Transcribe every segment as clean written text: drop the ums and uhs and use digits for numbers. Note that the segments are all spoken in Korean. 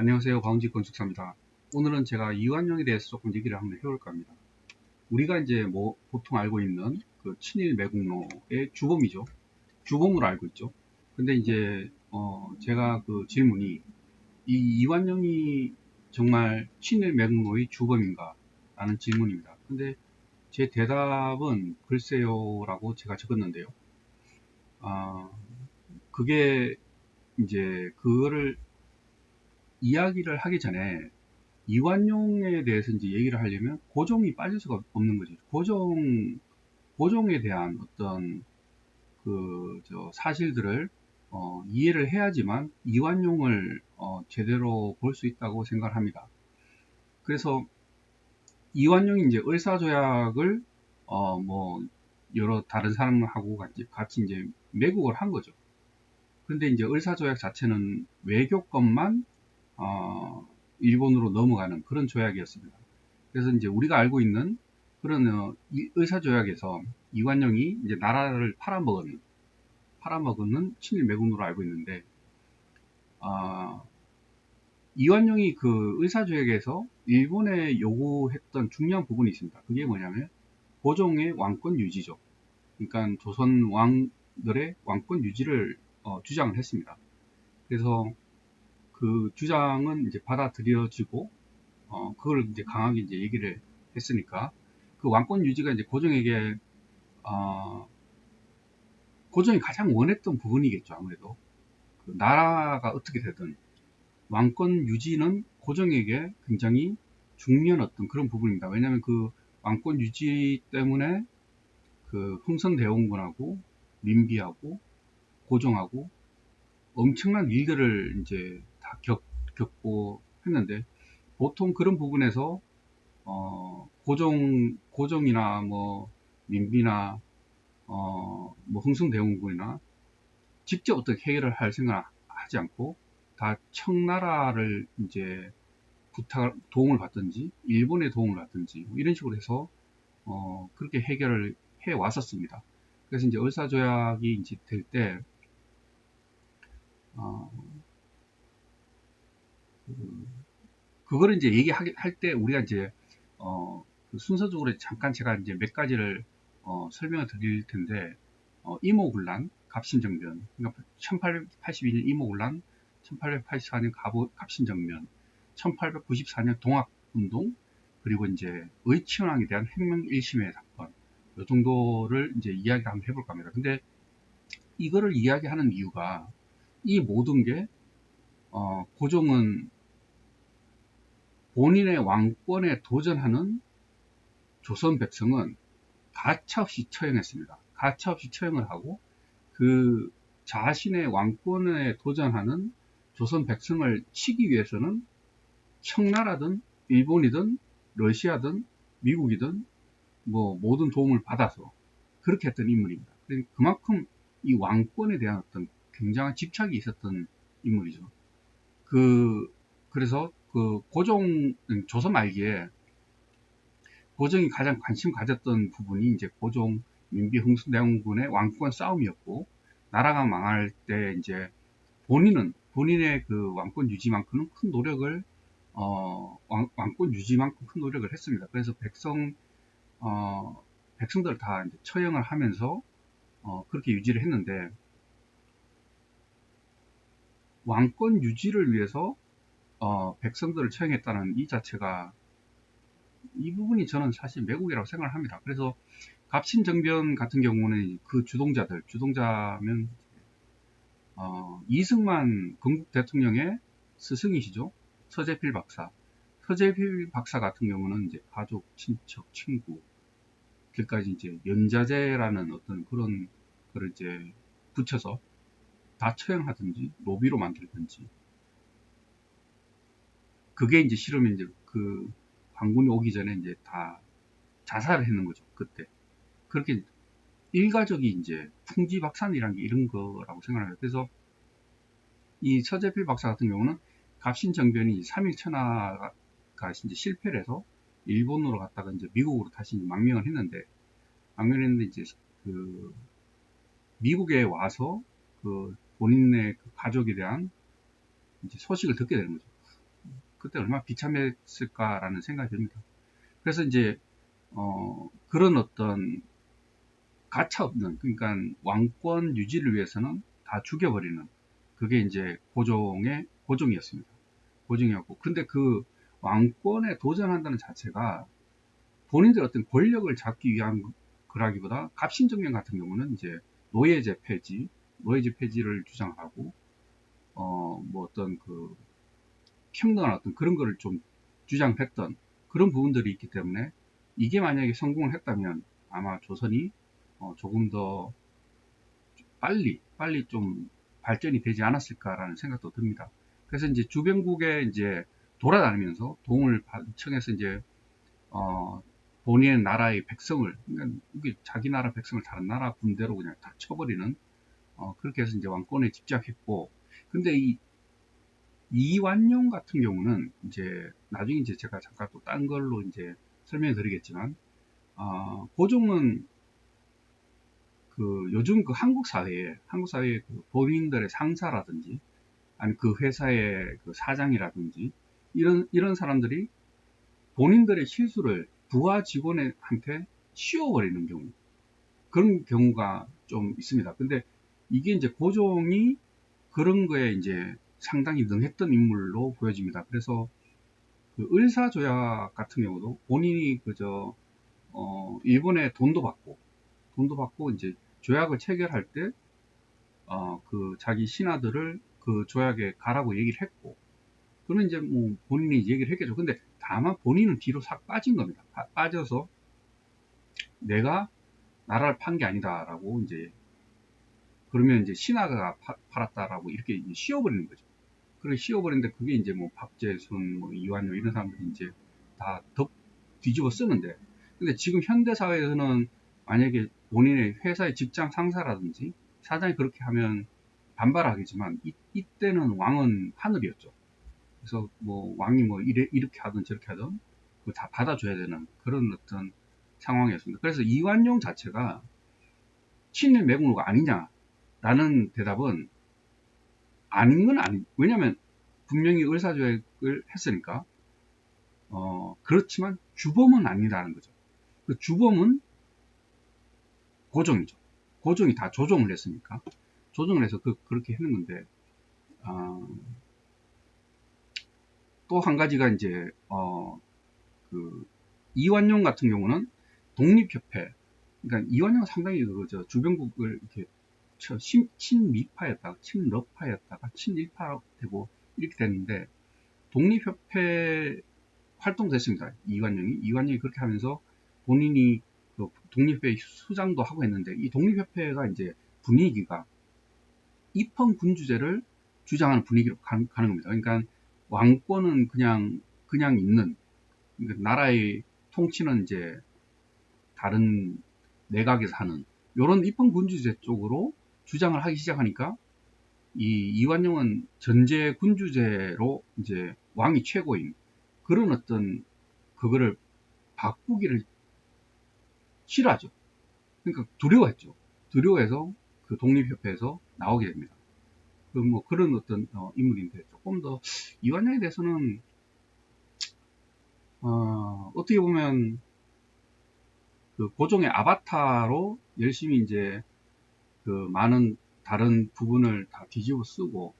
안녕하세요. 바운지 건축사입니다. 오늘은 제가 이완용에 대해서 조금 얘기를 한번 해볼까 합니다. 우리가 이제 뭐 보통 알고 있는 그 친일 매국노의 주범이죠. 주범으로 알고 있죠. 근데 이제 제가 그 질문이 이 이완용이 정말 친일 매국노의 주범인가? 라는 질문입니다. 근데 제 대답은 글쎄요라고 제가 적었는데요. 아, 그게 이제 그거를 이야기를 하기 전에 이완용에 대해서 이제 얘기를 하려면 고종이 빠질 수가 없는 거죠. 고종에 대한 어떤 사실들을 이해를 해야지만 이완용을 제대로 볼 수 있다고 생각을 합니다. 그래서 이완용이 이제 을사조약을 뭐 여러 다른 사람하고 같이 이제 매국을 한 거죠. 근데 이제 을사조약 자체는 외교권만 일본으로 넘어가는 그런 조약이었습니다. 그래서 이제 우리가 알고 있는 그런 의사조약에서 이완용이 이제 나라를 팔아먹는 친일 매국노로 알고 있는데, 아, 이완용이 그 의사조약에서 일본에 요구했던 중요한 부분이 있습니다. 그게 뭐냐면 고종의 왕권 유지죠. 그러니까 조선 왕들의 왕권 유지를 주장을 했습니다. 그래서 그 주장은 이제 받아들여지고 그걸 이제 강하게 이제 얘기를 했으니까 그 왕권 유지가 이제 고종에게 어, 고종이 가장 원했던 부분이겠죠. 아무래도 그 나라가 어떻게 되든 왕권 유지는 고종에게 굉장히 중요한 어떤 그런 부분입니다. 왜냐하면 그 왕권 유지 때문에 그 흥선대원군하고 민비하고 고종하고 엄청난 일들을 이제 다 겪고 했는데 보통 그런 부분에서 고종이나 뭐 민비나 뭐 흥선대원군이나 직접 어떻게 해결을 할 생각을 하지 않고 다 청나라를 이제 도움을 받든지 일본의 도움을 받든지 뭐 이런 식으로 해서 그렇게 해결을 해 왔었습니다. 그래서 이제 을사조약이 이제 될 때 어, 그거를 이제 얘기할 때 우리가 이제 그 순서적으로 잠깐 제가 이제 몇 가지를 설명을 드릴 텐데 이모군란, 갑신정변, 그러니까 1882년 이모군란, 1884년 갑신정변, 1894년 동학운동, 그리고 이제 의치현왕에 대한 혁명 1심의 사건, 이 정도를 이제 이야기 한번 해볼까 합니다. 근데 이거를 이야기하는 이유가 이 모든 게 고종은 본인의 왕권에 도전하는 조선 백성은 가차없이 처형했습니다. 가차없이 처형을 하고 그 자신의 왕권에 도전하는 조선 백성을 치기 위해서는 청나라든 일본이든 러시아든 미국이든 뭐 모든 도움을 받아서 그렇게 했던 인물입니다. 그만큼 이 왕권에 대한 어떤 굉장한 집착이 있었던 인물이죠. 그래서 그 조선 말기에 고종이 가장 관심 가졌던 부분이 이제 고종 민비 흥선대원군의 왕권 싸움이었고 나라가 망할 때 이제 본인의 그 왕권 유지만큼은 큰 노력을 왕권 유지만큼 큰 노력을 했습니다. 그래서 백성들 다 이제 처형을 하면서 그렇게 유지를 했는데 왕권 유지를 위해서 백성들을 처형했다는 이 자체가 이 부분이 저는 사실 매국이라고 생각을 합니다. 그래서 갑신정변 같은 경우는 그 주동자면 이승만 건국 대통령의 스승이시죠. 서재필 박사. 서재필 박사 같은 경우는 이제 가족, 친척, 친구, 길까지 이제 연자제라는 어떤 그런 거를 이제 붙여서 다 처형하든지 노비로 만들든지 그게 이제 싫으면 이제 그 관군이 오기 전에 이제 다 자살을 했는 거죠. 그때 그렇게 일가족이 이제 풍지박산이라는 게 이런 거라고 생각해요. 그래서 이 서재필 박사 같은 경우는 갑신정변이 3일 천하가 이제 실패를 해서 일본으로 갔다가 이제 미국으로 다시 망명했는데 이제 그 미국에 와서 그 본인의 그 가족에 대한 이제 소식을 듣게 되는 거죠. 그때 얼마나 비참했을까라는 생각이 듭니다. 그래서 이제 그런 어떤 가차 없는, 그러니까 왕권 유지를 위해서는 다 죽여버리는, 그게 이제 고종이었습니다. 고종이었고, 근데 그 왕권에 도전한다는 자체가 본인들 어떤 권력을 잡기 위한 거라기보다, 갑신정령 같은 경우는 이제 노예제 폐지를 주장하고, 뭐 어떤 그 평등한 어떤 그런 거를 좀 주장했던 그런 부분들이 있기 때문에, 이게 만약에 성공을 했다면 아마 조선이 조금 더 빨리 좀 발전이 되지 않았을까라는 생각도 듭니다. 그래서 이제 주변국에 이제 돌아다니면서 도움을 청해서 이제 본인의 나라의 백성을, 그러니까 이게 자기 나라 백성을 다른 나라 군대로 그냥 다 쳐버리는, 그렇게 해서 이제 왕권에 집착했고, 근데 이 이완용 같은 경우는 이제 나중에 이제 제가 잠깐 또 딴 걸로 이제 설명해 드리겠지만, 고종은 그 요즘 그 한국 사회에 그 본인들의 상사라든지 아니 그 회사의 그 사장이라든지 이런 사람들이 본인들의 실수를 부하 직원한테 씌워버리는 경우, 그런 경우가 좀 있습니다. 근데 이게 이제 고종이 그런 거에 이제 상당히 능했던 인물로 보여집니다. 그래서 그 을사조약 같은 경우도 본인이 그저 일본에 돈도 받고 이제 조약을 체결할 때 그 자기 신하들을 그 조약에 가라고 얘기를 했고, 그러면 이제 뭐 본인이 얘기를 했겠죠. 근데 다만 본인은 뒤로 싹 빠진 겁니다. 빠져서 내가 나라를 판 게 아니다라고 이제, 그러면 이제 신하가 팔았다라고 이렇게 이제 씌워버리는 거죠. 그렇게 씌워버리는데, 그게 이제 뭐 박재순, 뭐 이완용 이런 사람들이 이제 다 뒤집어 쓰는데, 근데 지금 현대 사회에서는 만약에 본인의 회사의 직장 상사라든지 사장이 그렇게 하면 반발하겠지만, 이때는 왕은 하늘이었죠. 그래서 뭐 왕이 뭐 이렇게 하든 저렇게 하든 그거 다 받아줘야 되는 그런 어떤 상황이었습니다. 그래서 이완용 자체가 친일 매국노가 아니냐라는 대답은 아닌 건 아니, 왜냐면 분명히 의사조약을 했으니까. 그렇지만 주범은 아니라는 거죠. 그 주범은 고종이죠. 고종이 다 조종을 했으니까. 조종을 해서 그렇게 했는 건데, 또 한 가지가 이제, 그, 이완용 같은 경우는 독립협회, 그러니까 이완용은 상당히 그저 주변국을 이렇게 친미파였다가 친러파였다가 친일파 되고 이렇게 됐는데, 독립협회 활동됐습니다. 이완용이 그렇게 하면서 본인이 그 독립협회 수장도 하고 했는데, 이 독립협회가 이제 분위기가 입헌군주제를 주장하는 분위기로 가는 겁니다. 그러니까 왕권은 그냥 있는, 그러니까 나라의 통치는 이제 다른 내각에서 하는 이런 입헌군주제 쪽으로 주장을 하기 시작하니까, 이 이완용은 전제군주제로 이제 왕이 최고인 그런 어떤 그거를 바꾸기를 싫어하죠. 그러니까 두려워했죠. 두려워해서 그 독립협회에서 나오게 됩니다. 그 뭐 그런 어떤 인물인데, 조금 더 이완용에 대해서는 어떻게 보면 그 고종의 아바타로 열심히 이제 그 많은 다른 부분을 다 뒤집어 쓰고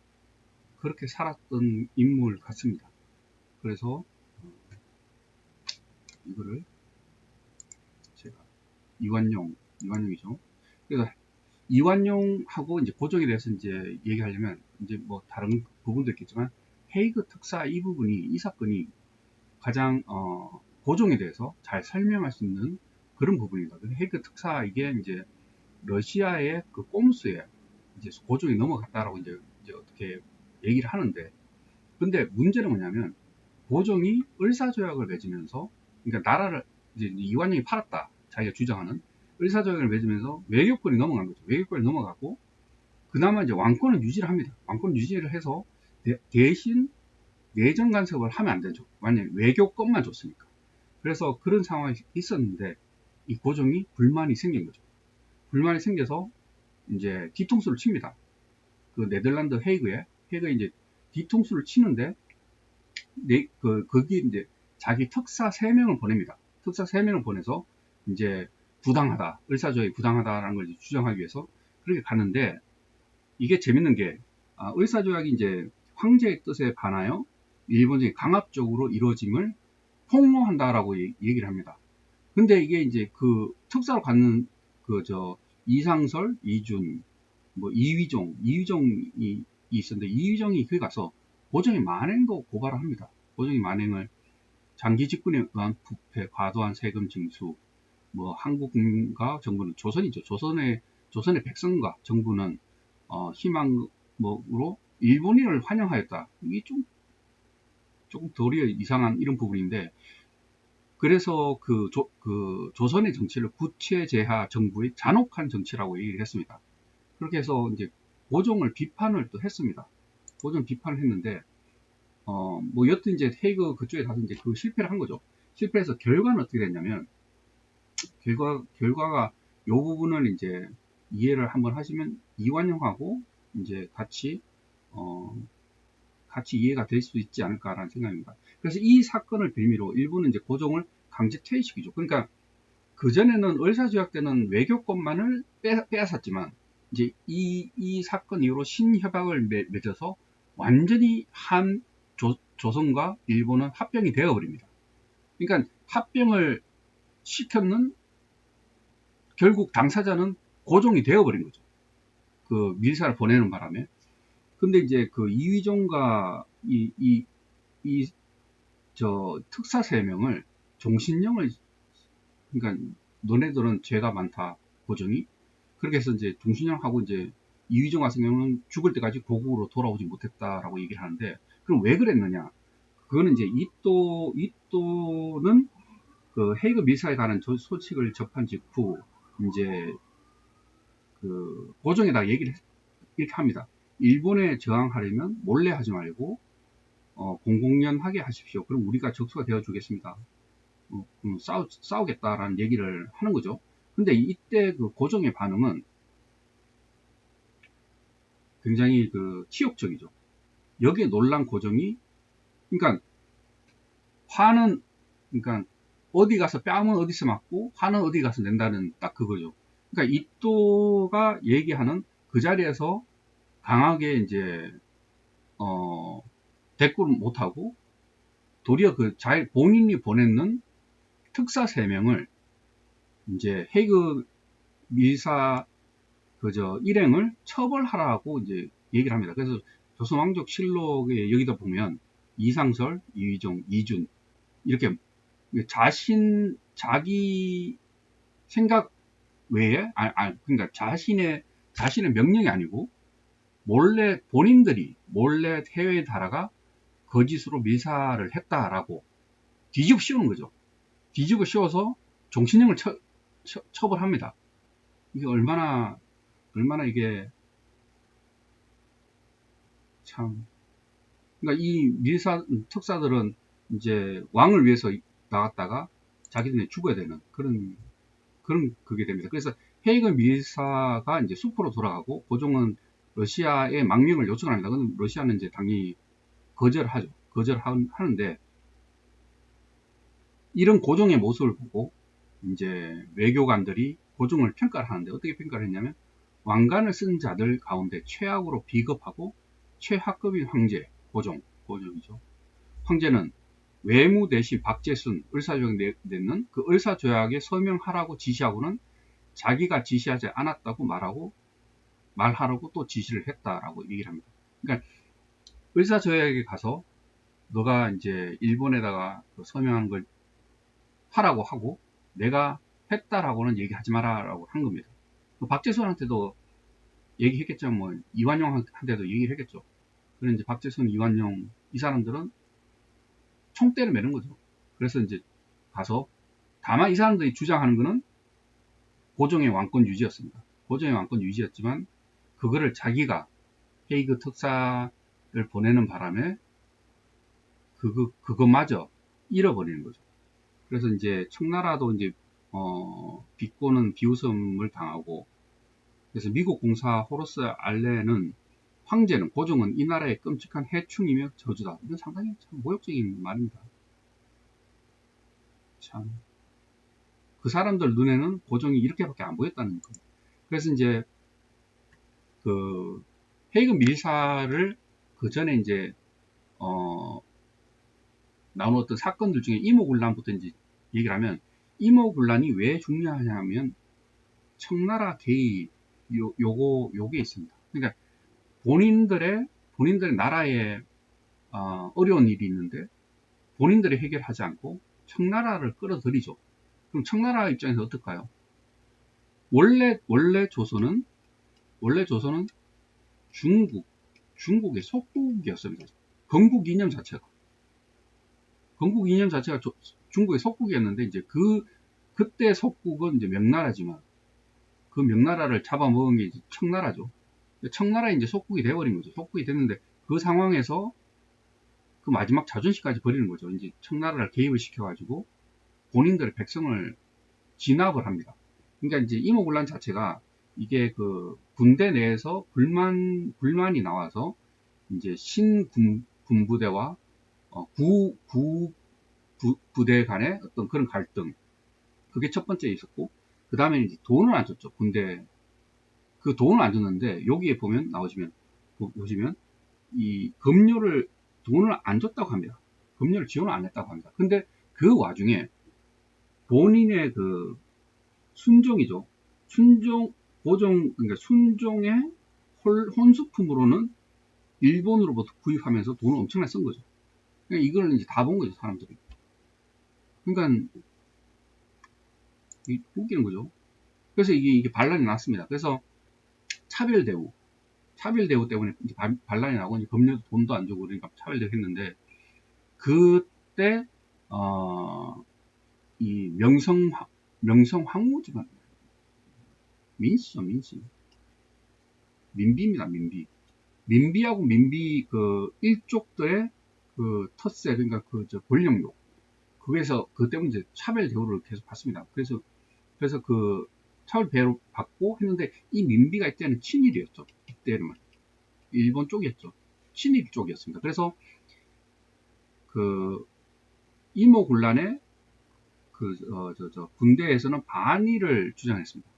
그렇게 살았던 인물 같습니다. 그래서 이거를 제가 이완용이죠. 그래서 이완용하고 이제 고종에 대해서 이제 얘기하려면 이제 뭐 다른 부분도 있겠지만, 헤이그 특사 이 부분이, 이 사건이 가장 고종에 대해서 잘 설명할 수 있는 그런 부분입니다. 헤이그 특사, 이게 이제 러시아의 그 꼼수에 이제 고종이 넘어갔다라고 이제 어떻게 얘기를 하는데, 근데 문제는 뭐냐면 고종이 을사조약을 맺으면서, 그러니까 나라를 이제 이완용이 팔았다 자기가 주장하는 을사조약을 맺으면서 외교권이 넘어간 거죠. 외교권이 넘어가고 그나마 이제 왕권은 유지를 합니다. 왕권 유지를 해서 대신 내정 간섭을 하면 안 되죠. 만약에 외교권만 줬으니까. 그래서 그런 상황이 있었는데, 이 고종이 불만이 생긴 거죠. 불만이 생겨서 이제 뒤통수를 칩니다. 그 네덜란드 헤이그에 이제 뒤통수를 치는데, 거기 이제 자기 특사 3명을 보냅니다. 특사 3명을 보내서 이제 부당하다, 을사조약이 부당하다라는 걸 주장하기 위해서 그렇게 갔는데, 이게 재밌는 게, 을사조약이 이제 황제의 뜻에 반하여 일본이 강압적으로 이루어짐을 폭로한다라고 얘기를 합니다. 근데 이게 이제 그 특사로 갖는 이상설, 이준, 뭐 이휘종이 있었는데, 이휘종이 거기 가서 고종의 만행도 고발을 합니다. 고종의 만행을 장기 집권에 의한 부패, 과도한 세금 징수, 뭐 한국과 정부는 조선이죠. 조선의 백성과 정부는 희망으로 일본인을 환영하였다. 이게 조금 도리어 이상한 이런 부분인데, 그래서 그 조선의 정치를 구체제하 정부의 잔혹한 정치라고 얘기를 했습니다. 그렇게 해서 이제 고종을 비판을 또 했습니다. 고종 비판을 했는데, 뭐 여튼 이제 헤이그 그쪽에 가서 이제 그 실패를 한 거죠. 실패해서 결과는 어떻게 됐냐면, 결과가 요 부분을 이제 이해를 한번 하시면 이완용하고 이제 같이 이해가 될 수 있지 않을까라는 생각입니다. 그래서 이 사건을 빌미로 일본은 이제 고종을 강제 퇴위시키죠. 그러니까 그전에는 을사조약 때는 외교권만을 빼앗았지만, 이제 이 사건 이후로 신협약을 맺어서 완전히 조선과 일본은 합병이 되어버립니다. 그러니까 합병을 시켰는, 결국 당사자는 고종이 되어버린 거죠. 그 밀사를 보내는 바람에. 근데 이제 그 이휘종과 특사 3명을 종신령을, 그러니까 너네들은 죄가 많다, 고종이. 그렇게 해서 이제 종신령하고 이제 이휘종 같은 경우는 죽을 때까지 고국으로 돌아오지 못했다라고 얘기를 하는데, 그럼 왜 그랬느냐? 그거는 이제 이또는 그 헤이그 밀사에 관한 소식을 접한 직후 이제 그 고종에다 얘기를 이렇게 합니다. 일본에 저항하려면 몰래 하지 말고 공공연하게 하십시오. 그럼 우리가 적수가 되어 주겠습니다. 싸우겠다라는 얘기를 하는 거죠. 근데 이때 그 고종의 반응은 굉장히 그 치욕적이죠. 여기에 놀란 고종이, 그러니까 화는, 그러니까 어디 가서 뺨은 어디서 맞고 화는 어디 가서 낸다는 딱 그거죠. 그러니까 이또가 얘기하는 그 자리에서 강하게 이제 대꾸를 못하고, 도리어 본인이 보냈는 특사 3명을 이제 헤이그 미사 일행을 처벌하라고 이제 얘기를 합니다. 그래서 조선왕족 실록에 여기다 보면 이상설, 이휘종, 이준 이렇게 자기 생각 외에, 그러니까 자신의 명령이 아니고 본인들이 몰래 해외에 달아가 거짓으로 밀사를 했다라고 뒤집어 씌우는 거죠. 뒤집어 씌워서 종신형을 처벌합니다. 이게 얼마나 이게 참, 그러니까 이 특사들은 이제 왕을 위해서 나갔다가 자기들이 죽어야 되는 그런 그게 됩니다. 그래서 헤이그 밀사가 이제 숲으로 돌아가고 고종은 러시아에 망명을 요청을 합니다. 그럼 러시아는 이제 당연히 거절하죠. 거절하는데, 이런 고종의 모습을 보고 이제 외교관들이 고종을 평가를 하는데, 어떻게 평가를 했냐면, 왕관을 쓴 자들 가운데 최악으로 비겁하고 최하급인 황제 고종이죠. 황제는 외무 대신 박제순 을사조약에 냈는 그 을사조약에 서명하라고 지시하고는 자기가 지시하지 않았다고 말하라고 또 지시를 했다라고 얘기를 합니다. 그러니까 을사조약에 가서 너가 이제 일본에다가 서명하는 걸 하라고 하고 내가 했다라고는 얘기하지 마라라고 한 겁니다. 박재순한테도 얘기했겠죠. 뭐 이완용한테도 얘기를 했겠죠. 그런데 이제 박재순, 이완용 이 사람들은 총대를 매는 거죠. 그래서 이제 가서, 다만 이 사람들이 주장하는 거는 고종의 왕권 유지였습니다. 고종의 왕권 유지였지만 그거를 자기가 헤이그 특사를 보내는 바람에 그것마저 잃어버리는 거죠. 그래서 이제 청나라도 이제 비꼬는 비웃음을 당하고, 그래서 미국 공사 호러스 알렌은 황제는, 고종은 이 나라의 끔찍한 해충이며 저주다. 이건 상당히 참 모욕적인 말입니다. 참. 그 사람들 눈에는 고종이 이렇게밖에 안 보였다는 거예요. 그래서 이제 그 헤이그 밀사를 그 전에 이제 나누었던 사건들 중에 이모군란부터 이제 얘기를 하면, 이모군란이 왜 중요하냐면 청나라 개입 요게 있습니다. 그러니까 본인들의 나라에 어려운 일이 있는데 본인들이 해결하지 않고 청나라를 끌어들이죠. 그럼 청나라 입장에서 어떨까요? 원래 조선은 중국의 속국이었습니다. 건국 이념 자체가 중국의 속국이었는데, 이제 그때 속국은 이제 명나라지만 그 명나라를 잡아먹은 게 이제 청나라죠. 청나라에 이제 속국이 돼버린 거죠. 속국이 됐는데 그 상황에서 그 마지막 자존심까지 버리는 거죠. 이제 청나라를 개입을 시켜가지고 본인들의 백성을 진압을 합니다. 그러니까 이제 이모군란 자체가 이게 그 군대 내에서 불만이 나와서 이제 신군부대와 부대 간의 어떤 그런 갈등, 그게 첫 번째 있었고, 그 다음에 이제 돈을 안 줬죠. 군대 그 돈을 안 줬는데, 여기에 보시면 이 돈을 안 줬다고 합니다. 급료를 지원을 안 했다고 합니다. 근데 그 와중에 본인의 그 순종이죠. 그러니까 순종의 혼수품으로는 일본으로부터 구입하면서 돈을 엄청나게 쓴 거죠. 그러니까 이걸 이제 다 본 거죠, 사람들이. 그러니까 웃기는 거죠. 그래서 이게 반란이 났습니다. 그래서 차별 대우 때문에 이제 반란이 나고, 이제 금료도 돈도 안 주고 그러니까 차별대우 했는데, 그때 이 명성황후지만 민비입니다. 민비하고 민비 그 일족들의 그 텃세, 그러니까 권력욕, 그래서 그 때문에 이제 차별 대우를 계속 받습니다. 그래서 그 차별 대우를 받고 했는데, 이 민비가 이때는 친일이었죠. 이때는 일본 쪽이었죠. 친일 쪽이었습니다. 그래서 그 이모군란의 군대에서는 반일을 주장했습니다.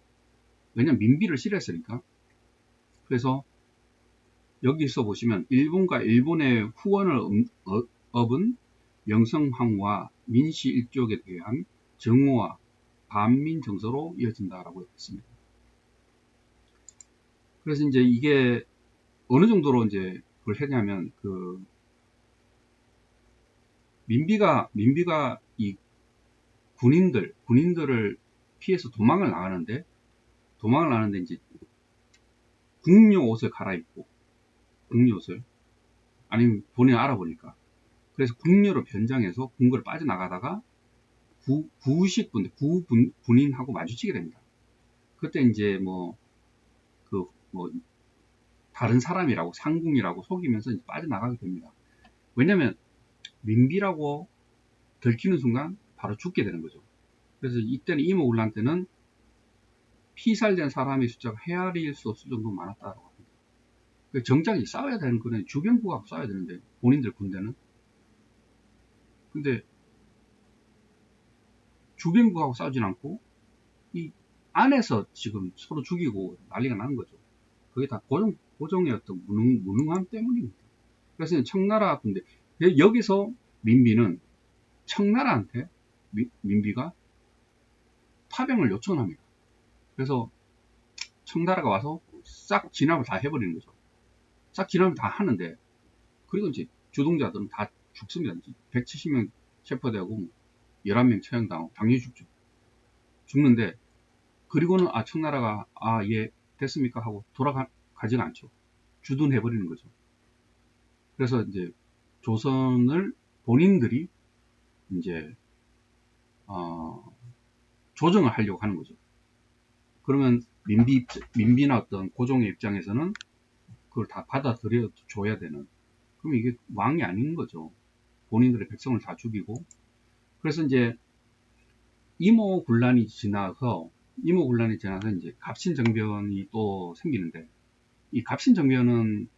왜냐면 민비를 싫어했으니까. 그래서 여기서 보시면 일본과 일본의 후원을 얻은 명성황후와 민씨 일족에 대한 정오와 반민 정서로 이어진다라고 했습니다. 그래서 이제 이게 어느 정도로 이제 그걸 했냐면, 그 민비가 이 군인들을 피해서 도망을 나가는데 이제 국료 옷을 갈아입고, 아니면 본인이 알아보니까, 그래서 국료로 변장해서 궁궐을 빠져나가다가 군인하고 마주치게 됩니다. 그때 이제 다른 사람이라고, 상궁이라고 속이면서 이제 빠져나가게 됩니다. 왜냐면 민비라고 들키는 순간 바로 죽게 되는 거죠. 그래서 이때는 이모군란 때는 피살된 사람의 숫자가 헤아릴 수 없을 정도로 많았다고 합니다. 정작 싸워야 되는 거는 주변국하고 싸워야 되는데, 본인들 군대는. 근데 주변국하고 싸우진 않고 이 안에서 지금 서로 죽이고 난리가 나는 거죠. 그게 다 고종의 어떤 무능함 때문입니다. 그래서 청나라 군대, 여기서 민비는 청나라한테 민비가 파병을 요청합니다. 그래서 청나라가 와서 싹 진압을 다 해버리는 거죠. 싹 진압을 다 하는데, 그리고 이제 주동자들은 다 죽습니다. 170명 체포되고 11명 처형당하고 당연히 죽는데, 그리고는 청나라가 예 됐습니까 하고 돌아가지는 않죠. 주둔해버리는 거죠. 그래서 이제 조선을 본인들이 이제 조정을 하려고 하는 거죠. 그러면 민비나 어떤 고종의 입장에서는 그걸 다 받아들여 줘야 되는, 그럼 이게 왕이 아닌 거죠. 본인들의 백성을 다 죽이고. 그래서 이제 이모군란이 지나서 이제 갑신정변이 또 생기는데, 이 갑신정변은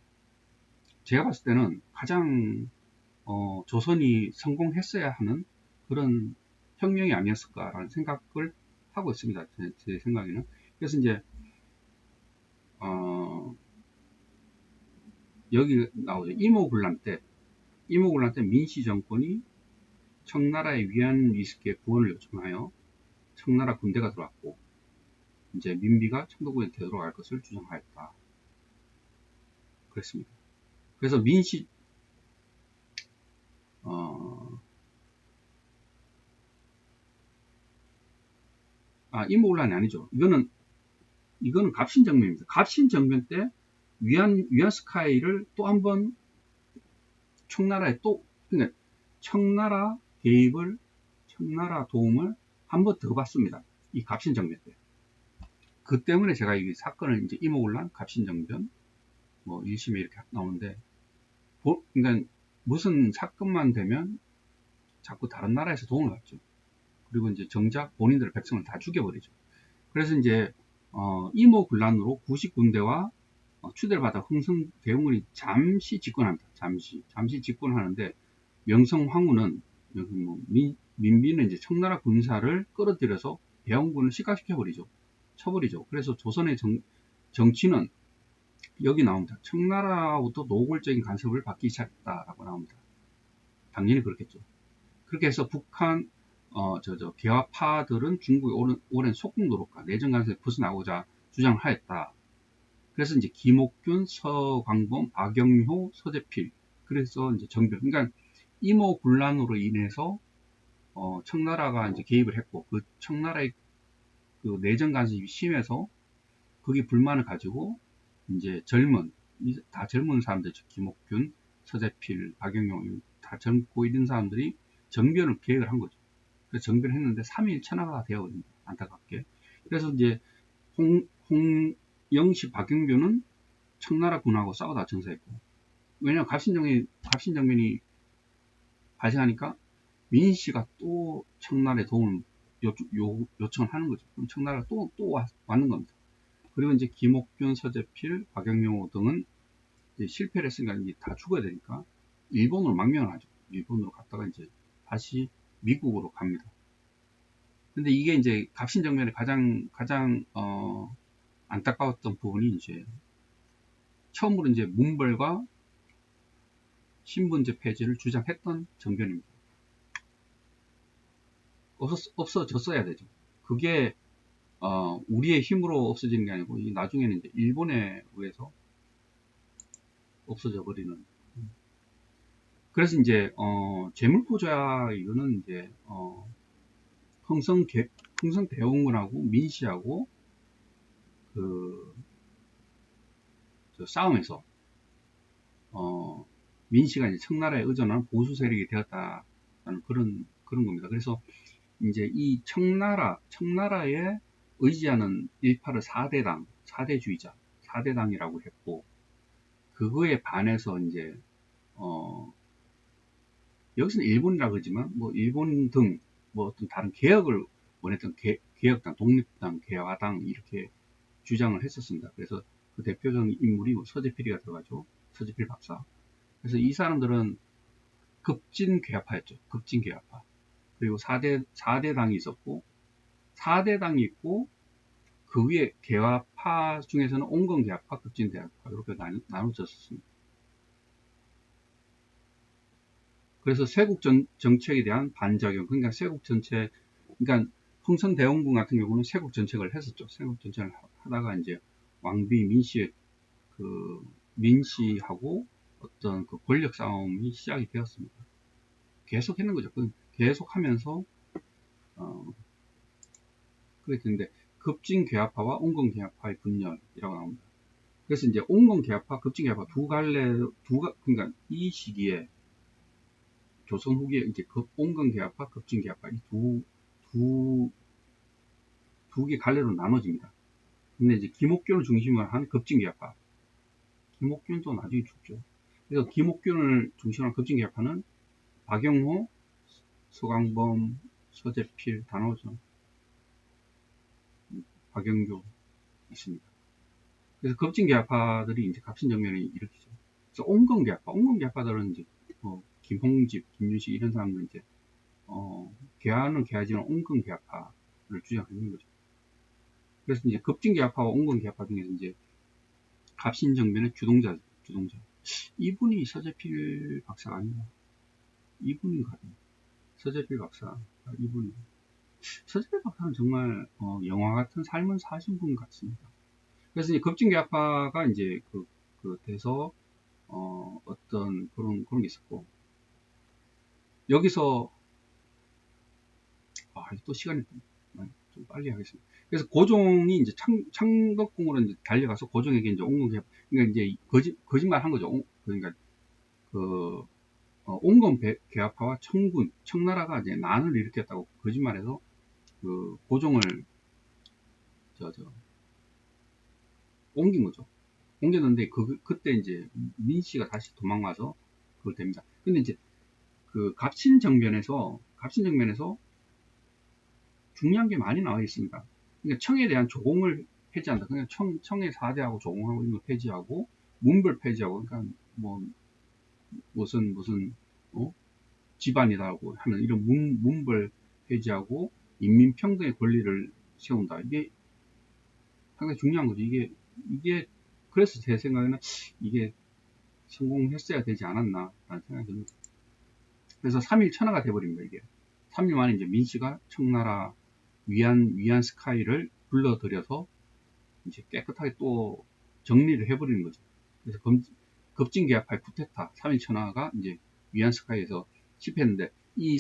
제가 봤을 때는 가장 조선이 성공했어야 하는 그런 혁명이 아니었을까라는 생각을 하고 있습니다. 제 생각에는. 그래서 이제 여기 나오죠. 이모군란 때 민씨 정권이 청나라의 위안 리스크에 구원을 요청하여 청나라 군대가 들어왔고 이제 민비가 청도군에 되돌아갈 것을 주장하였다. 그랬습니다. 그래서 민씨 이모군란이 아니죠. 이거는 갑신정변입니다. 갑신정변 때 위안스카이를 또 한 번 청나라에 그러니까 청나라 개입을, 청나라 도움을 한 번 더 받습니다. 이 갑신정변 때. 그 때문에 제가 이 사건을 이제 이모군란, 갑신정변, 뭐 1심에 이렇게 나오는데, 그러니까 무슨 사건만 되면 자꾸 다른 나라에서 도움을 받죠. 그리고 이제 정작 본인들의 백성을 다 죽여버리죠. 그래서 이제 이모군란으로 구식군대와 추대를 받아 흥성대원군이 잠시 집권합니다. 잠시 집권하는데 명성황후는 민비는 이제 청나라 군사를 끌어들여서 대원군을 시각시켜버리죠. 쳐버리죠. 그래서 조선의 정치는 여기 나옵니다. 청나라부터 노골적인 간섭을 받기 시작했다라고 나옵니다. 당연히 그렇겠죠. 그렇게 해서 북한 개화파들은 중국의 오랜 속국 노릇과 내정 간섭에 벗어나고자 주장을 하였다. 그래서 이제 김옥균, 서광범, 박영효, 서재필, 그래서 이제 정변. 그러니까 이모군란으로 인해서 청나라가 이제 개입을 했고 그 청나라의 그 내정 간섭이 심해서 거기 불만을 가지고 이제 다 젊은 사람들, 김옥균, 서재필, 박영용 다 젊고 이런 사람들이 정변을 계획을 한 거죠. 그래서 정변을 했는데 3일 천하가 되어버립니다. 안타깝게. 그래서 이제 홍영식, 박영규는 청나라 군하고 싸우다 전사했고, 왜냐하면 갑신정변이 발생하니까 민씨가 또 청나라에 도움을 요청을 하는 거죠. 그럼 청나라가 또 왔는 겁니다. 그리고 이제 김옥균, 서재필, 박영용 등은 실패를 했으니까 이제 다 죽어야 되니까 일본으로 망명을 하죠. 일본으로 갔다가 이제 다시 미국으로 갑니다. 근데 이게 이제 갑신정변의 가장 안타까웠던 부분이 이제 처음으로 이제 문벌과 신분제 폐지를 주장했던 정변입니다. 없어졌어야 되죠. 그게 우리의 힘으로 없어지는 게 아니고 나중에는 이제 일본에 의해서 없어져 버리는. 그래서 이제 재물포좌 이거는 이제 흥성대원군하고 민씨하고 그 싸움에서 민씨가 이제 청나라에 의존한 보수 세력이 되었다는 그런 겁니다. 그래서 이제 이 청나라에 의지하는 일파를 4대당, 4대주의자, 4대당이라고 했고, 그거에 반해서 이제 여기서는 일본이라고 그러지만 뭐 일본 등 뭐 어떤 다른 개혁을 원했던 개혁당, 독립당, 개화당 이렇게 주장을 했었습니다. 그래서 그 대표적인 인물이 뭐 서재필이가 들어가죠. 서재필 박사. 그래서 이 사람들은 급진개화파였죠. 급진개화파. 그리고 4대당이 있었고 4대당이 있고 그 위에 개화파 중에서는 온건개화파, 급진개화파 이렇게 나눠졌습니다. 그래서 세국 정책에 대한 반작용, 그러니까 세국 전체, 그러니까 흥선대원군 같은 경우는 세국 정책을 했었죠. 세국 정책을 하다가 이제 왕비 민씨하고 어떤 그 권력 싸움이 시작이 되었습니다. 계속 했는 거죠. 계속 하면서 그렇게 되는데 급진개화파와 온건개화파의 분열이라고 나옵니다. 그래서 이제 온건개화파, 급진개화파 그러니까 이 시기에 조선 후기에 이제 온건개화파, 급진개화파 이 두 개 갈래로 나눠집니다. 근데 이제 김옥균을 중심으로 한 급진개화파, 김옥균도 나중에 죽죠. 그래서 김옥균을 중심으로 한 급진개화파는 박영호, 서광범, 서재필 다 나오죠. 박영교 있습니다. 그래서 급진개화파들이 이제 갑신정변을 일으키죠. 그래서 온건계약파들은 이제 김홍집, 김윤식 이런 사람들은 이제 계약은 계약지만 온건계약파를 주장하는 거죠. 그래서 이제 급진계약파와 온건계약파 중에서 이제 갑신정변의 주동자. 이분이 서재필 박사가 아닌가? 이분인가? 서재필 박사. 이분. 서재필 박사는 정말 영화 같은 삶을 사신 분 같습니다. 그래서 이제 급진계약파가 이제 돼서 어떤 그런 게 있었고, 여기서 또 시간이 좀 빨리 하겠습니다. 그래서 고종이 이제 창덕궁으로 이제 달려가서 고종에게 이제 온건 그러니까 이제 거짓말 한 거죠. 그러니까 온건 계약파와 청나라가 이제 난을 일으켰다고 거짓말해서 고종을 옮긴 거죠. 옮겼는데 그때 이제 민씨가 다시 도망와서 그걸 됩니다. 근데 이제 갑신정변에서 중요한 게 많이 나와 있습니다. 그러니까 청에 대한 조공을 폐지한다. 그러니까 청의 4대하고 조공하고 있는 걸 폐지하고 문벌 폐지하고, 그러니까 뭐 무슨 집안이라고 하는 이런 문벌 폐지하고 인민평등의 권리를 세운다. 이게 상당히 중요한 거죠. 이게 그래서 제 생각에는 이게 성공했어야 되지 않았나 라는 생각이 듭니다. 그래서 3일 천하가 돼버립니다. 이게 3일 만에 이제 민씨가 청나라 위안 스카이를 불러들여서 이제 깨끗하게 또 정리를 해버리는 거죠. 그래서 급진계약파의 쿠데타 3일 천하가 이제 위안 스카이에서 실패했는데, 이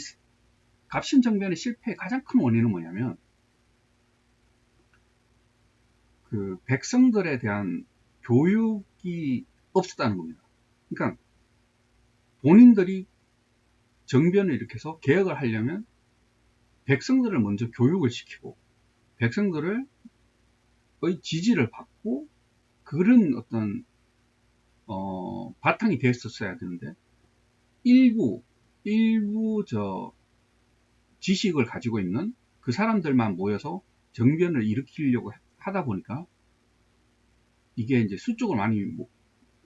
갑신정변의 실패의 가장 큰 원인은 뭐냐면 백성들에 대한 교육이 없었다는 겁니다. 그러니까 본인들이 정변을 일으켜서 개혁을 하려면 백성들을 먼저 교육을 시키고 백성들의 지지를 받고 그런 어떤 바탕이 됐었어야 되는데, 일부 지식을 가지고 있는 그 사람들만 모여서 정변을 일으키려고 하다 보니까 이게 이제 수적으로 많이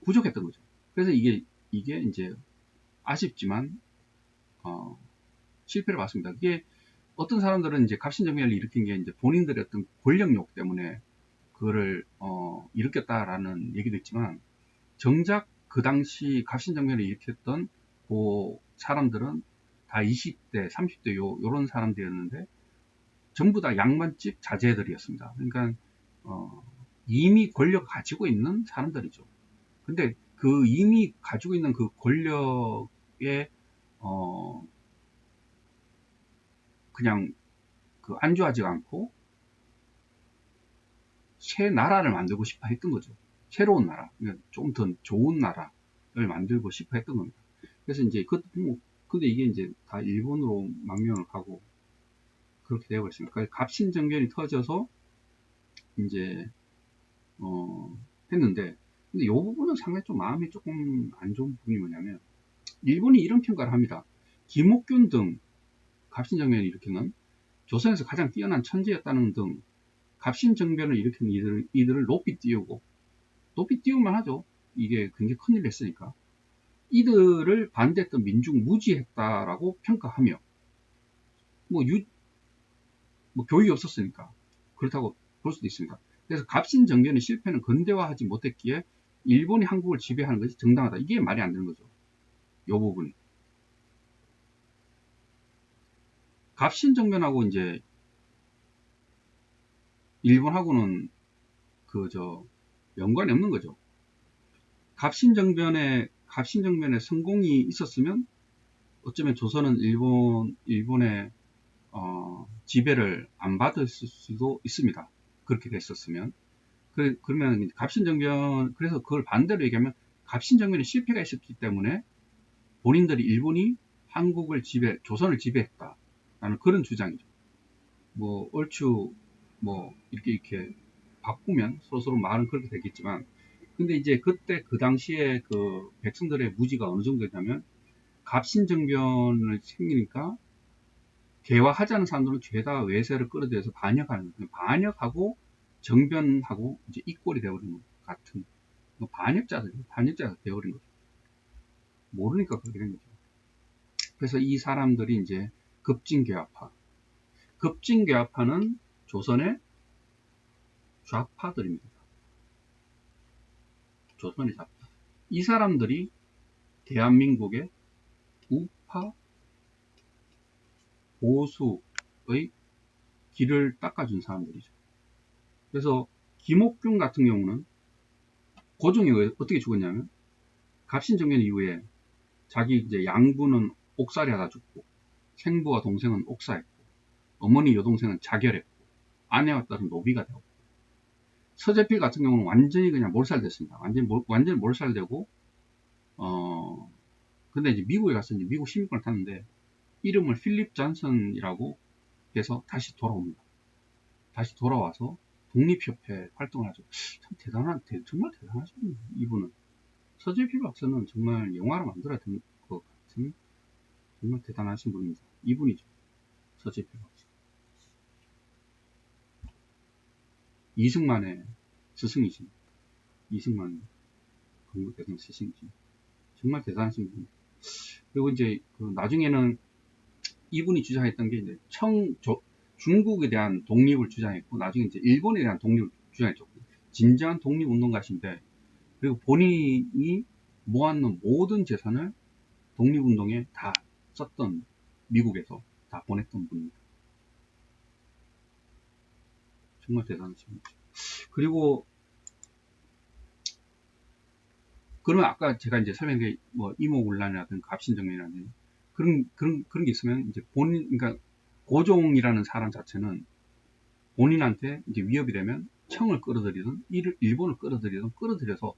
부족했던 거죠. 그래서 이게 이제 아쉽지만 실패를 봤습니다. 이게 어떤 사람들은 이제 갑신정변을 일으킨 게 이제 본인들의 어떤 권력욕 때문에 그거를 일으켰다라는 얘기도 있지만, 정작 그 당시 갑신정변을 일으켰던 그 사람들은 다 20대, 30대 요런 사람들이었는데 전부 다 양반집 자제들이었습니다. 그러니까 이미 권력을 가지고 있는 사람들이죠. 근데 그 이미 가지고 있는 그 권력에 그냥 안주하지가 않고 새 나라를 만들고 싶어 했던 거죠. 새로운 나라, 그러니까 좀 더 좋은 나라를 만들고 싶어 했던 겁니다. 그래서 이제 근데 이게 이제 다 일본으로 망명을 가고 그렇게 되어버렸습니다. 그러니까 갑신정변이 터져서 이제 했는데, 근데 이 부분은 상당히 좀 마음이 조금 안 좋은 부분이 뭐냐면, 일본이 이런 평가를 합니다. 김옥균 등 갑신정변을 일으키는 조선에서 가장 뛰어난 천재였다는 등 갑신정변을 일으킨 이들을 높이 띄우만 하죠. 이게 굉장히 큰일을 했으니까. 이들을 반대했던 민중 무지했다라고 평가하며, 뭐 교육이 없었으니까 그렇다고 볼 수도 있습니다. 그래서 갑신정변의 실패는 근대화하지 못했기에 일본이 한국을 지배하는 것이 정당하다. 이게 말이 안 되는 거죠. 이 부분이. 갑신정변하고 이제 일본하고는 연관이 없는 거죠. 갑신정변의 성공이 있었으면 어쩌면 조선은 일본의 지배를 안 받을 수도 있습니다. 그렇게 됐었으면. 그러면 그래서 그걸 반대로 얘기하면 갑신정변의 실패가 있었기 때문에 본인들이 일본이 한국을 조선을 지배했다 라는 그런 주장이죠. 얼추 이렇게 바꾸면 서로 말은 그렇게 되겠지만, 근데 이제 그때 그 당시에 백성들의 무지가 어느 정도냐면, 갑신정변을 생기니까 개화하자는 사람들은 죄다 외세를 끌어들여서 반역하는 거예요. 반역하고 정변하고 이제 이꼴이 되어버린 것 같은 반역자가 되어버린 거죠. 모르니까 그렇게 된 거죠. 그래서 이 사람들이 이제 급진괴합파는 조선의 좌파들입니다. 조선의 좌파. 이 사람들이 대한민국의 우파 보수의 길을 닦아준 사람들이죠. 그래서 김옥균 같은 경우는 고종이 어떻게 죽었냐면 갑신정변 이후에 자기 이제 양부는 옥살이 하다 죽고 생부와 동생은 옥사했고 어머니 여동생은 자결했고 아내와 딸은 노비가 되고 서재필 같은 경우는 완전히 그냥 몰살됐습니다. 완전히 몰살되고 근데 이제 미국에 가서 이제 미국 시민권을 탔는데 이름을 필립 존슨이라고 해서 다시 돌아옵니다. 다시 돌아와서 독립협회 활동을 하죠. 참 정말 대단하죠. 이분은. 서재필 박사는 정말 영화로 만들어야 될 것 같은 정말 대단하신 분입니다. 이분이죠. 서재필 박사. 이승만의 스승이십니다. 이승만 건국대선 스승이십니다. 정말 대단하신 분입니다. 그리고 이제 나중에는 이분이 주장했던 게 이제 중국에 대한 독립을 주장했고 나중에 이제 일본에 대한 독립을 주장했죠. 진정한 독립운동가신데 그리고 본인이 모았는 모든 재산을 독립운동에 다 썼던 미국에서 다 보냈던 분입니다. 정말 대단하신 분이죠. 그리고 그러면 아까 제가 이제 설명한 뭐 이모군란이라든가 갑신정변이라든지 그런 게 있으면 이제 그러니까 고종이라는 사람 자체는 본인한테 이제 위협이 되면 청을 끌어들이든 일본을 끌어들여서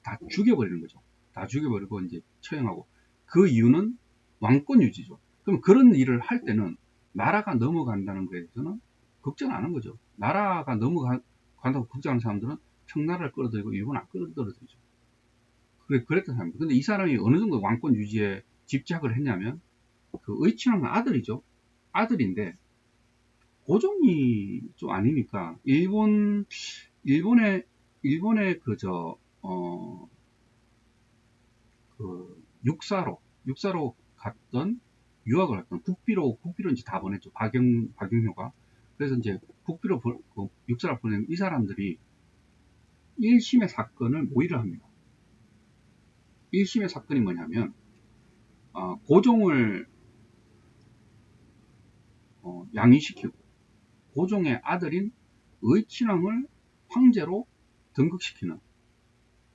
다 죽여버리는 거죠. 다 죽여버리고 이제 처형하고 그 이유는 왕권 유지죠. 그럼 그런 일을 할 때는 나라가 넘어간다는 거에 대해서는 걱정 안 하는 거죠. 나라가 넘어간다고 걱정하는 사람들은 청나라를 끌어들이고 일본 안 끌어들이죠. 그랬던 사람입니다. 근데 이 사람이 어느 정도 왕권 유지에 집착을 했냐면 그 의친왕은 아들이죠. 아들인데 고종이 좀 아니니까 일본의 육사로 갔던 유학을 했던 국비로 이제 다 보냈죠. 박영효가. 그래서 이제 국비로 육사를 보낸 이 사람들이 1심의 사건을 모의를 합니다. 1심의 사건이 뭐냐면 고종을 양위시키고 고종의 아들인 의친왕을 황제로 등극시키는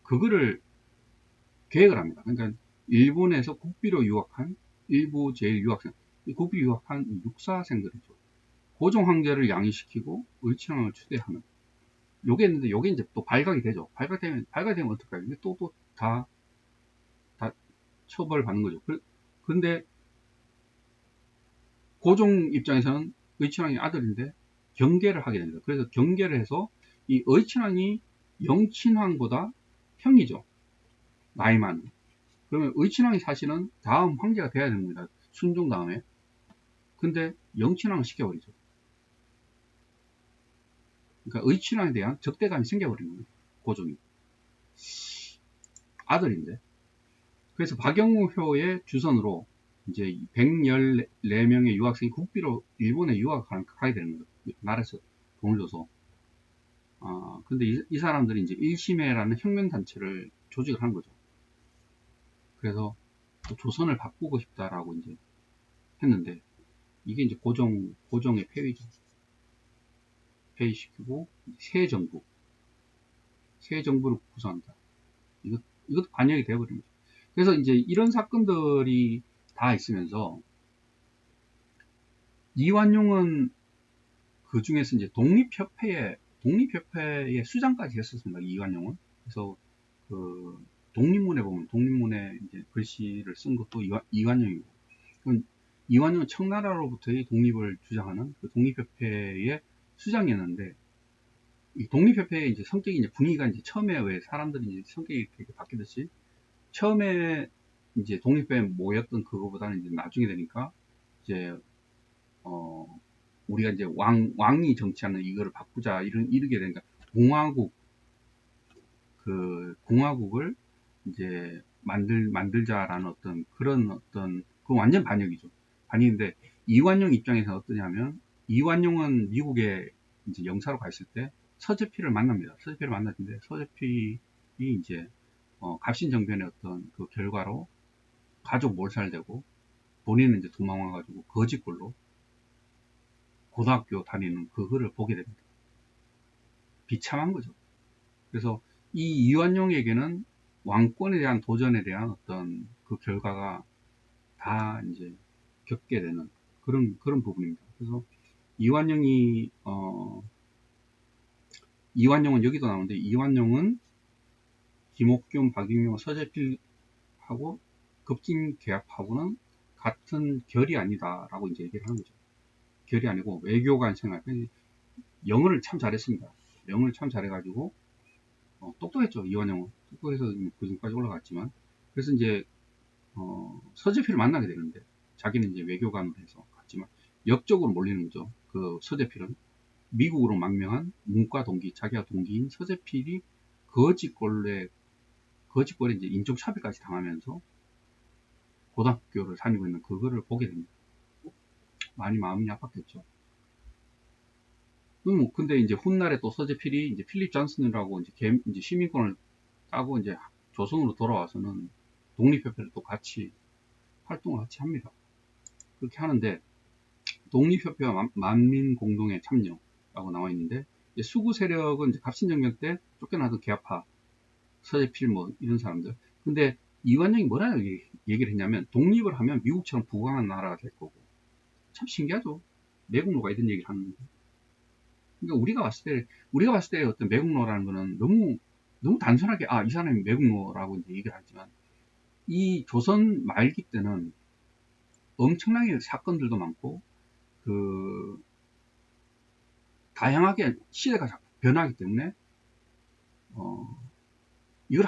그거를 계획을 합니다. 그러니까 일본에서 국비로 유학한 일부 제1유학생, 국비 유학한 육사생들이죠. 고종 황제를 양위시키고 의친왕을 추대하는 요게 있는데 요게 이제 또 발각이 되죠. 발각되면 어떡해요? 이게 또 다 처벌받는 거죠. 근데 고종 입장에서는 의친왕이 아들인데 경계를 하게 됩니다. 그래서 경계를 해서 이 의친왕이 영친왕보다 형이죠. 나이 많은. 그러면 의친왕이 사실은 다음 황제가 돼야 됩니다. 순종 다음에. 근데 영친왕을 시켜버리죠. 그러니까 의친왕에 대한 적대감이 생겨버린 거예요. 고종이. 아들인데. 그래서 박영효의 주선으로 이제 114명의 유학생이 국비로 일본에 유학을 가게 되는 거예요. 나라에서 돈을 줘서. 근데 이 사람들이 이제 일심회라는 혁명단체를 조직을 한 거죠. 그래서 조선을 바꾸고 싶다라고 이제 했는데, 이게 이제 고종의 폐위죠. 폐위시키고, 새 정부를 구성한다. 이것도 반영이 되어버린 거죠. 그래서 이제 이런 사건들이 다 있으면서, 이완용은 그 중에서 이제 독립협회의 수장까지 했었습니다. 이완용은. 그래서 그 독립문에 보면 독립문에 이제 글씨를 쓴 것도 이완용이고, 이완용은 청나라로부터의 독립을 주장하는 그 독립협회의 수장이었는데, 이 독립협회의 이제 성격이 이제 분위기가 이제 처음에 왜 사람들이 이제 성격이 이렇게 바뀌듯이 처음에 이제 독립회에 모였던 그거보다는 이제 나중에 되니까 이제 우리가 이제 왕이 정치하는 이거를 바꾸자 이르게 되니까 공화국을 이제 만들자라는 그 완전 반역이죠. 반역인데, 이완용 입장에서 어떠냐면, 이완용은 미국에 이제 영사로 가 있을 때 서재필을 만납니다. 서재필을 만났는데, 서재필이 이제, 갑신정변의 어떤 그 결과로 가족 몰살되고, 본인은 이제 도망와가지고 거짓골로 고등학교 다니는 그거를 보게 됩니다. 비참한 거죠. 그래서 이 이완용에게는 왕권에 대한 도전에 대한 어떤 그 결과가 다 이제 겪게 되는 그런 부분입니다. 그래서 이완용이 이완용은 여기도 나오는데, 이완용은 김옥균, 박용용, 서재필하고 급진 계약하고는 같은 결이 아니다라고 이제 얘기를 하는 거죠. 결이 아니고 외교관 생활. 영어를 참 잘했습니다. 영어를 참 잘해가지고 똑똑했죠. 이완용은 똑똑해서 그 정도까지 올라갔지만, 그래서 이제 서재필을 만나게 되는데, 자기는 이제 외교관으로 해서 갔지만 역적으로 몰리는 거죠. 그 서재필은 미국으로 망명한 문과 동기, 자기가 동기인 서재필이 거짓골에 이제 인종차별까지 당하면서 고등학교를 다니고 있는 그거를 보게 됩니다. 많이 마음이 아팠겠죠. 근데 이제 훗날에 또 서재필이 이제 필립 존슨이라고 이제 시민권을 따고 이제 조선으로 돌아와서는 독립협회를 또 같이 활동을 같이 합니다. 그렇게 하는데, 독립협회와 만민공동의 참여라고 나와 있는데, 수구 세력은 이제 갑신정변 때 쫓겨나던 계엄파, 서재필 뭐 이런 사람들. 근데 이완용이 뭐라고 얘기를 했냐면, 독립을 하면 미국처럼 부강한 나라가 될 거고. 참 신기하죠. 매국노가 이런 얘기를 하는 거예요. 그러니까 우리가 봤을 때 어떤 매국노라는 거는 너무 단순하게 이 사람이 매국노라고 이제 얘기를 하지만, 이 조선 말기 때는 엄청나게 사건들도 많고 그 다양하게 시대가 자꾸 변하기 때문에 이걸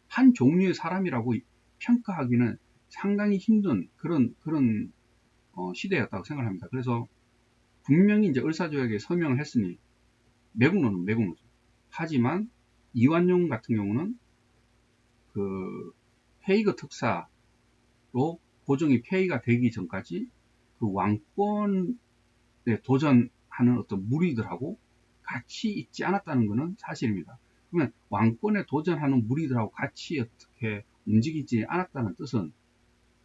한 종류의 사람이라고 평가하기는 상당히 힘든 그런 시대였다고 생각합니다. 그래서 분명히 이제 을사조약에 서명을 했으니 매국노는 매국노죠. 하지만 이완용 같은 경우는 그 헤이그 특사로 고종이 폐위가 되기 전까지 그 왕권에 도전하는 어떤 무리들하고 같이 있지 않았다는 것은 사실입니다. 그러면 왕권에 도전하는 무리들하고 같이 어떻게 움직이지 않았다는 뜻은,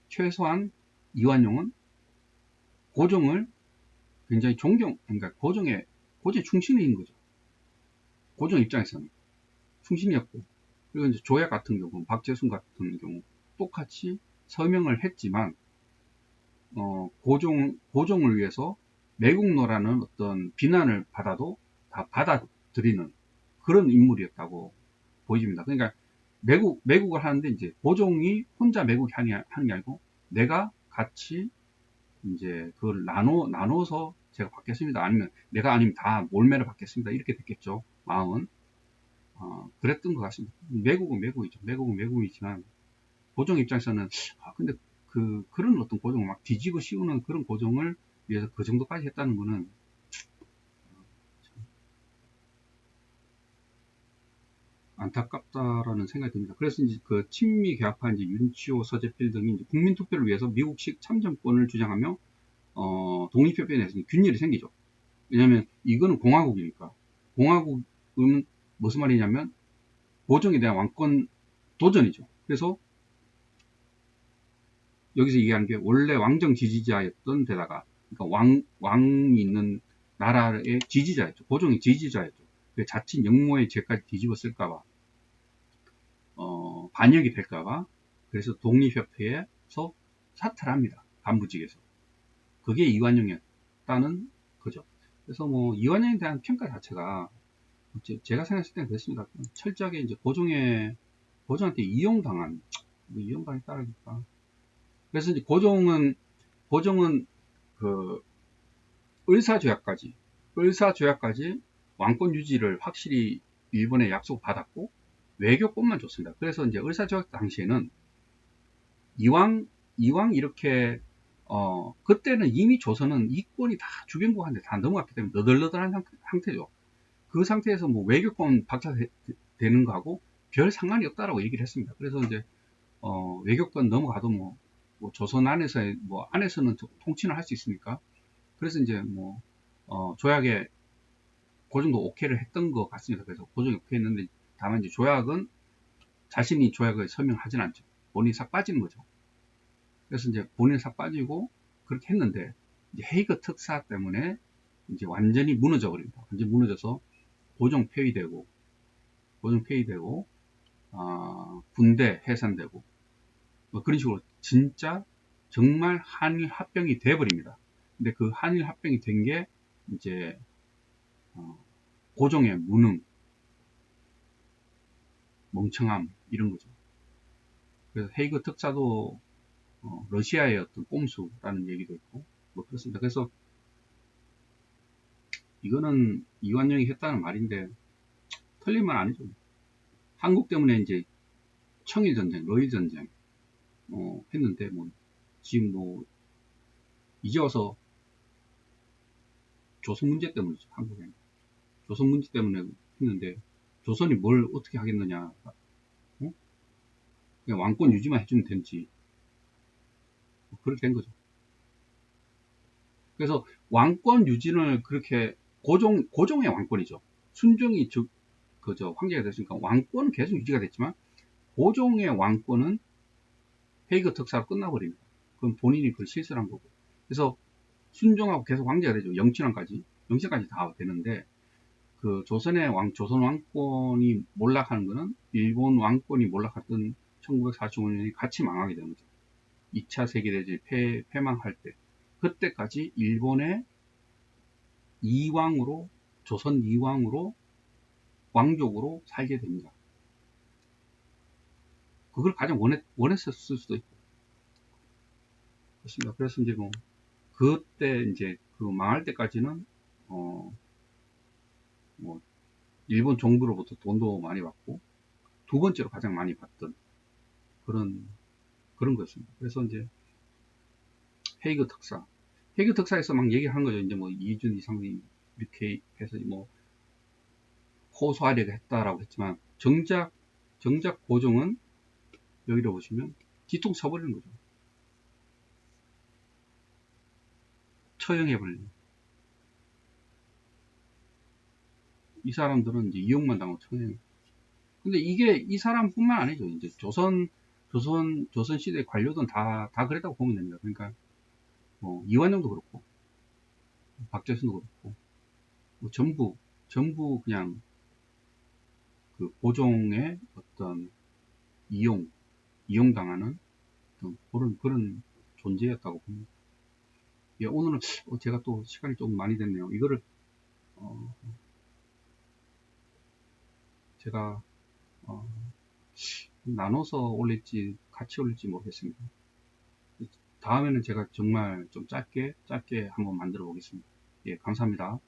최소한 이완용은 고종을 굉장히 그러니까 고종의 충신인 거죠. 고종 입장에서는 충신이었고, 그리고 이제 조약 같은 경우, 박재순 같은 경우 똑같이 서명을 했지만, 고종을 위해서 매국노라는 어떤 비난을 받아도 다 받아들이는 그런 인물이었다고 보여집니다. 그러니까 매국을 하는데, 이제 고종이 혼자 매국을 하는 게 아니고, 내가 같이 이제 그걸 나눠서 제가 받겠습니다. 아니면 다 몰매를 받겠습니다. 이렇게 됐겠죠. 마음은. 그랬던 것 같습니다. 매국은 매국이죠. 매국은 매국이지만, 고종 입장에서는, 근데 그런 어떤 고종을 막 뒤집어 씌우는 그런 고종을 위해서 그 정도까지 했다는 거는 안타깝다라는 생각이 듭니다. 그래서 이제 그 친미 계약파 이제 윤치호, 서재필 등이 이제 국민투표를 위해서 미국식 참정권을 주장하며 독립협회에 대해서 균열이 생기죠. 왜냐하면 이거는 공화국이니까. 공화국은 무슨 말이냐면 고종에 대한 왕권 도전이죠. 그래서 여기서 얘기하는 게 원래 왕정 지지자였던 데다가, 그러니까 왕이 있는 나라의 지지자였죠. 고종의 지지자였죠. 자칫 영모의 죄까지 뒤집어 쓸까봐, 반역이 될까봐, 그래서 독립협회에서 사퇴를 합니다. 간부직에서. 그게 이완용이었다는 거죠. 그래서 뭐 이완용에 대한 평가 자체가 제가 생각했을 때는 그랬습니다. 철저하게 이제 고종한테 이용당했다라니까. 그래서 이제 고종은 그 을사조약까지 왕권 유지를 확실히 일본에 약속받았고 외교권만 줬습니다. 그래서 이제 을사조약 당시에는 이왕 이렇게 그때는 이미 조선은 이권이 다 주변국한테 다 넘어갔기 때문에 너덜너덜한 상태죠. 그 상태에서 뭐 외교권 박차되는 거하고 별 상관이 없다라고 얘기를 했습니다. 그래서 이제 외교권 넘어가도 뭐 조선 안에서 뭐 안에서는 통치는 할 수 있으니까 그래서 이제 뭐 조약에 고종도 오케이를 했던 것 같습니다. 그래서 고종이 오케이 했는데 다만 이제 조약은 자신이 조약을 서명하진 않죠. 본인이 싹 빠지는 거죠. 그래서 이제 본인이 싹 빠지고 그렇게 했는데 이제 헤이그 특사 때문에 이제 완전히 무너져 버립니다. 완전히 무너져서 고종 폐위되고 군대 해산되고 뭐 그런 식으로 진짜 정말 한일 합병이 돼 버립니다. 근데 그 한일 합병이 된 게 이제 고종의 무능, 멍청함 이런 거죠. 그래서 헤이그 특사도 러시아의 어떤 꼼수라는 얘기도 있고 뭐 그렇습니다. 그래서 이거는 이완용이 했다는 말인데 틀린 말 아니죠. 한국 때문에 이제 청일 전쟁, 러일 전쟁 했는데 뭐 지금 뭐 이제 와서 조선 문제 때문이죠. 한국에는 조선 문제 때문에 했는데 조선이 뭘 어떻게 하겠느냐? 그냥 왕권 유지만 해주면 되지. 뭐 그렇게 된 거죠. 그래서 왕권 유지를 그렇게 고종의 왕권이죠. 순종이 그저 황제가 됐으니까 왕권은 계속 유지가 됐지만 고종의 왕권은 헤이그 특사로 끝나버립니다. 그럼 본인이 그 실수를 한 거고. 그래서 순종하고 계속 황제가 되죠. 영친왕까지 다 되는데 그 조선 왕권이 몰락하는 거는 일본 왕권이 몰락했던 1945년이 같이 망하게 되는 거죠. 2차 세계대전이 패망할 때 그때까지 일본의 이왕으로 조선 이왕으로 왕족으로 살게 됩니다. 그걸 가장 원했었을 수도 있고 그렇습니다. 그래서 이제 뭐 그때 이제 그 망할 때까지는 뭐 일본 정부로부터 돈도 많이 받고 두 번째로 가장 많이 받던 그런 거였습니다. 그래서 이제 헤이그 특사에서 막 얘기하는 거죠. 이제 뭐 이준 이상이 이렇게 해서 뭐 호소하려고 했다라고 했지만 정작 고종은 여기로 보시면 뒤통수 쳐버리는 거죠. 처형해버리는. 이 사람들은 이제 이용만 당하고 처형. 근데 이게 이 사람뿐만 아니죠. 이제 조선 시대 관료들은 다 그랬다고 보면 됩니다. 그러니까 뭐 이완용도 그렇고 박재순도 그렇고 뭐 전부 그냥 그 고종의 어떤 이용당하는 그런 존재였다고 봅니다. 예, 오늘은 제가 또 시간이 좀 많이 됐네요. 이거를 어, 제가 어, 나눠서 올릴지 같이 올릴지 모르겠습니다. 다음에는 제가 정말 좀 짧게 한번 만들어 보겠습니다. 예, 감사합니다.